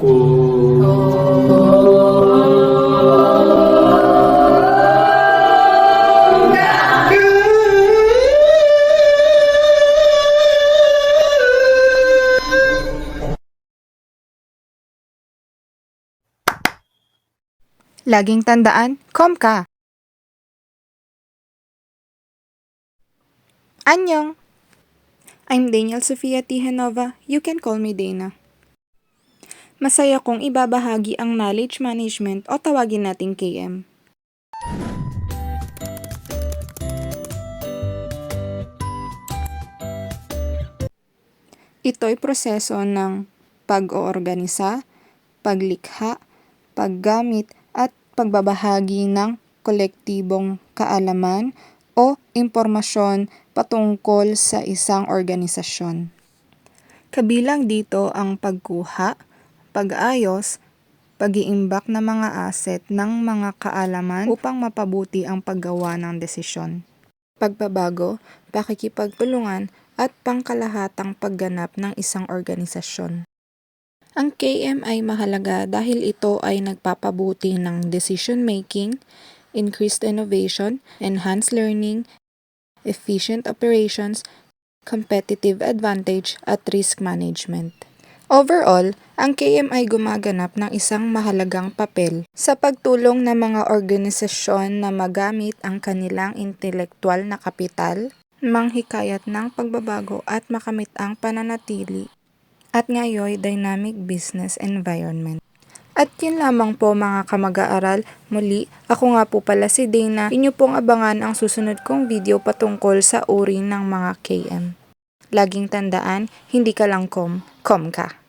Laging tandaan, calm ka. Annyeong! I'm Daniel Sofia Tijanova. You can call me Dana. Masaya kong ibabahagi ang knowledge management o tawagin nating KM. Ito'y proseso ng pag-oorganisa, paglikha, paggamit at pagbabahagi ng kolektibong kaalaman o impormasyon patungkol sa isang organisasyon. Kabilang dito ang pagkuha, pag-ayos, pag-iimbak ng mga asset ng mga kaalaman upang mapabuti ang paggawa ng desisyon. Pagbabago, pakikipagtulungan at pangkalahatang pagganap ng isang organisasyon. Ang KM ay mahalaga dahil ito ay nagpapabuti ng decision making, increased innovation, enhanced learning, efficient operations, competitive advantage at risk management. Overall, ang KM ay gumaganap ng isang mahalagang papel sa pagtulong ng mga organisasyon na magamit ang kanilang intelektual na kapital, manghikayat ng pagbabago at makamit ang pananatili at ngayon dynamic business environment. At yun lamang po mga kamag-aaral, muli ako nga po pala si Dana, inyo pong abangan ang susunod kong video patungkol sa uri ng mga KM. Laging tandaan, hindi ka lang com ka.